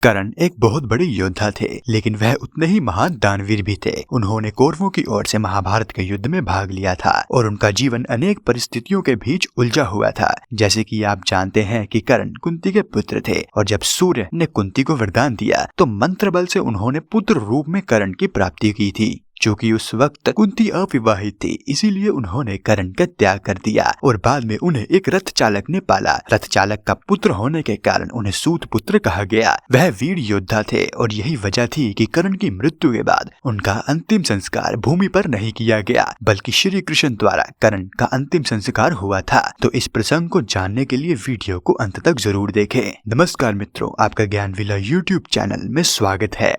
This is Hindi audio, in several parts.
कर्ण एक बहुत बड़े योद्धा थे, लेकिन वह उतने ही महान दानवीर भी थे। उन्होंने कौरवों की ओर से महाभारत के युद्ध में भाग लिया था और उनका जीवन अनेक परिस्थितियों के बीच उलझा हुआ था। जैसे कि आप जानते हैं कि कर्ण कुंती के पुत्र थे और जब सूर्य ने कुंती को वरदान दिया तो मंत्र बल से उन्होंने पुत्र रूप में कर्ण की प्राप्ति की थी। चूँकि उस वक्त कुंती अविवाहित थी, इसीलिए उन्होंने कर्ण का त्याग कर दिया और बाद में उन्हें एक रथ चालक ने पाला। रथ चालक का पुत्र होने के कारण उन्हें सूत पुत्र कहा गया। वह वीर योद्धा थे और यही वजह थी कि कर्ण की मृत्यु के बाद उनका अंतिम संस्कार भूमि पर नहीं किया गया, बल्कि श्री कृष्ण द्वारा कर्ण का अंतिम संस्कार हुआ था। तो इस प्रसंग को जानने के लिए वीडियो को अंत तक जरूर देखें। नमस्कार मित्रों, आपका ज्ञान विला यूट्यूब चैनल में स्वागत है।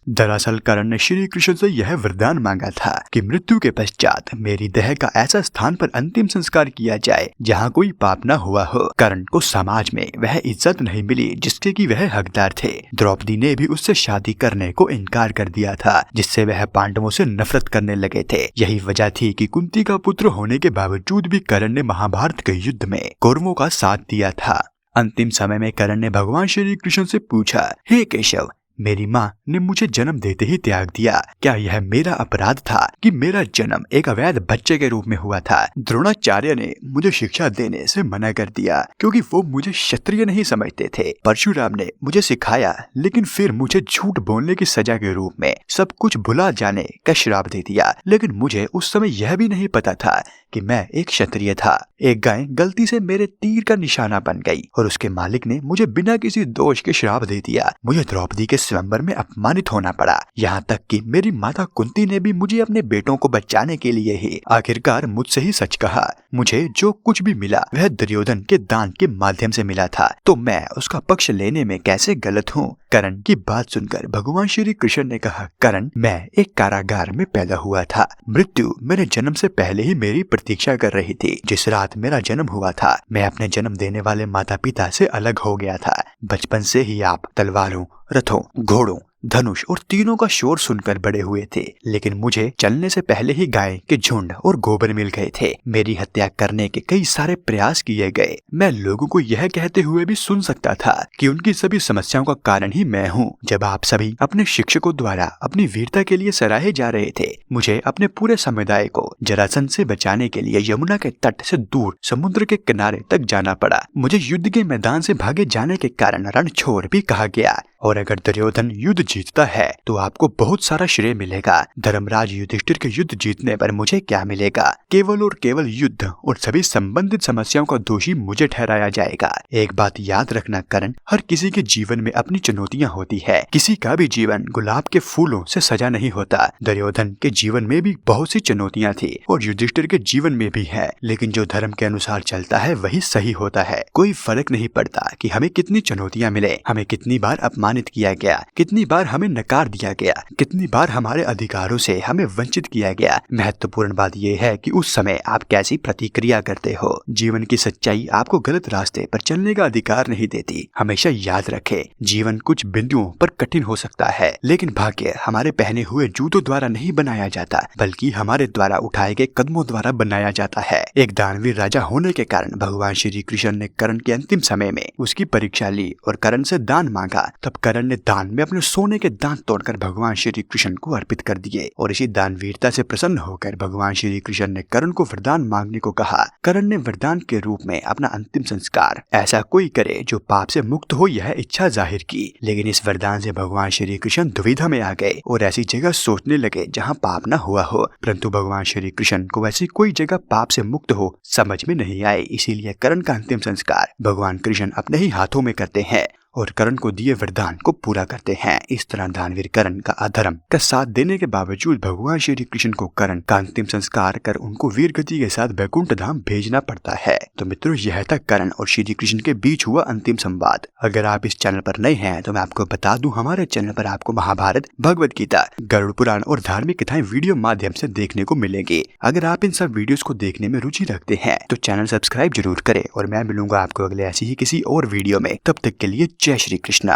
दरअसल कर्ण ने श्री कृष्ण से यह वरदान मांगा था कि मृत्यु के पश्चात मेरी देह का ऐसा स्थान पर अंतिम संस्कार किया जाए जहां कोई पाप न हुआ हो। कर्ण को समाज में वह इज्जत नहीं मिली जिसके कि वह हकदार थे। द्रौपदी ने भी उससे शादी करने को इनकार कर दिया था, जिससे वह पांडवों से नफरत करने लगे थे। यही वजह थी कि कुंती का पुत्र होने के बावजूद भी कर्ण ने महाभारत के युद्ध में कौरवों का साथ दिया था। अंतिम समय में कर्ण ने भगवान श्री कृष्ण से पूछा, हे केशव, मेरी माँ ने मुझे जन्म देते ही त्याग दिया। क्या यह मेरा अपराध था कि मेरा जन्म एक अवैध बच्चे के रूप में हुआ था? द्रोणाचार्य ने मुझे शिक्षा देने से मना कर दिया क्योंकि वो मुझे क्षत्रिय नहीं समझते थे। परशुराम ने मुझे सिखाया, लेकिन फिर मुझे झूठ बोलने की सजा के रूप में सब कुछ भुला जाने का श्राप दे दिया। लेकिन मुझे उस समय यह भी नहीं पता था कि मैं एक क्षत्रिय था। एक गाय गलती से मेरे तीर का निशाना बन गई और उसके मालिक ने मुझे बिना किसी दोष के श्राप दे दिया। मुझे द्रौपदी के स्वयंवर में अपमानित होना पड़ा, यहाँ तक कि मेरी माता कुंती ने भी मुझे अपने बेटों को बचाने के लिए ही आखिरकार मुझसे ही सच कहा। मुझे जो कुछ भी मिला वह दुर्योधन के दान के माध्यम से मिला था, तो मैं उसका पक्ष लेने में कैसे गलत हूँ? कर्ण की बात सुनकर भगवान श्री कृष्ण ने कहा, कर्ण, मैं एक कारागार में पैदा हुआ था। मृत्यु मेरे जन्म से पहले ही मेरी प्रतीक्षा कर रही थी। जिस रात मेरा जन्म हुआ था, मैं अपने जन्म देने वाले माता पिता से अलग हो गया था। बचपन से ही आप तलवारों, रथों, घोड़ों, धनुष और तीनों का शोर सुनकर बड़े हुए थे, लेकिन मुझे चलने से पहले ही गाय के झुंड और गोबर मिल गए थे। मेरी हत्या करने के कई सारे प्रयास किए गए। मैं लोगों को यह कहते हुए भी सुन सकता था कि उनकी सभी समस्याओं का कारण ही मैं हूँ। जब आप सभी अपने शिक्षकों द्वारा अपनी वीरता के लिए सराहे जा रहे थे, मुझे अपने पूरे समुदाय को जरासंध से बचाने के लिए यमुना के तट से दूर समुद्र के किनारे तक जाना पड़ा। मुझे युद्ध के मैदान से भागे जाने के कारण रणछोड़ भी कहा गया। और अगर दुर्योधन युद्ध जीतता है तो आपको बहुत सारा श्रेय मिलेगा। धर्मराज युधिष्ठिर के युद्ध जीतने पर मुझे क्या मिलेगा? केवल और केवल युद्ध और सभी संबंधित समस्याओं का दोषी मुझे ठहराया जाएगा। एक बात याद रखना कर्ण, हर किसी के जीवन में अपनी चुनौतियां होती है। किसी का भी जीवन गुलाब के फूलों से सजा नहीं होता। दुर्योधन के जीवन में भी बहुत सी चुनौतियां थी और युधिष्ठिर के जीवन में भी है, लेकिन जो धर्म के अनुसार चलता है वही सही होता है। कोई फर्क नहीं पड़ता कि हमें कितनी चुनौतियां मिले, हमें कितनी बार अपमानित किया गया, कितनी बार हमें नकार दिया गया, कितनी बार हमारे अधिकारों से हमें वंचित किया गया। महत्वपूर्ण बात यह है कि उस समय आप कैसी प्रतिक्रिया करते हो। जीवन की सच्चाई आपको गलत रास्ते पर चलने का अधिकार नहीं देती। हमेशा याद रखें, जीवन कुछ बिंदुओं पर कठिन हो सकता है, लेकिन भाग्य हमारे पहने हुए जूतों द्वारा नहीं बनाया जाता, बल्कि हमारे द्वारा उठाए गए कदमों द्वारा बनाया जाता है। एक दानवीर राजा होने के कारण भगवान श्री कृष्ण ने कर्ण के अंतिम समय में उसकी परीक्षा ली और कर्ण से दान मांगा। तब कर्ण ने दान में अपने सोने के दांत तोड़कर भगवान श्री कृष्ण को अर्पित कर दिए और इसी दानवीरता से प्रसन्न होकर भगवान श्री कृष्ण ने कर्ण को वरदान मांगने को कहा। कर्ण ने वरदान के रूप में अपना अंतिम संस्कार ऐसा कोई करे जो पाप से मुक्त हो, यह इच्छा जाहिर की। लेकिन इस वरदान से भगवान श्री कृष्ण दुविधा में आ गए और ऐसी जगह सोचने लगे जहाँ पाप न हुआ हो। परंतु भगवान श्री कृष्ण को ऐसी कोई जगह पाप से मुक्त हो समझ में नहीं आए। इसीलिए कर्ण का अंतिम संस्कार भगवान कृष्ण अपने ही हाथों में करते हैं और कर्ण को दिए वरदान को पूरा करते हैं। इस तरह दानवीर कर्ण का अधर्म का साथ देने के बावजूद भगवान श्री कृष्ण को कर्ण का अंतिम संस्कार कर उनको वीर गति के साथ वैकुंठ धाम भेजना पड़ता है। तो मित्रों, यह था कर्ण और श्री कृष्ण के बीच हुआ अंतिम संवाद। अगर आप इस चैनल पर नए हैं तो मैं आपको बता दूं, हमारे चैनल पर आपको महाभारत, भगवद गीता, गरुड़ पुराण और धार्मिक कथाएं वीडियो माध्यम से देखने को मिलेंगी। अगर आप इन सब वीडियोस को देखने में रुचि रखते हैं तो चैनल सब्सक्राइब जरूर करें और मैं मिलूंगा आपको अगले ऐसी ही किसी और वीडियो में। तब तक के लिए जय श्री कृष्णा।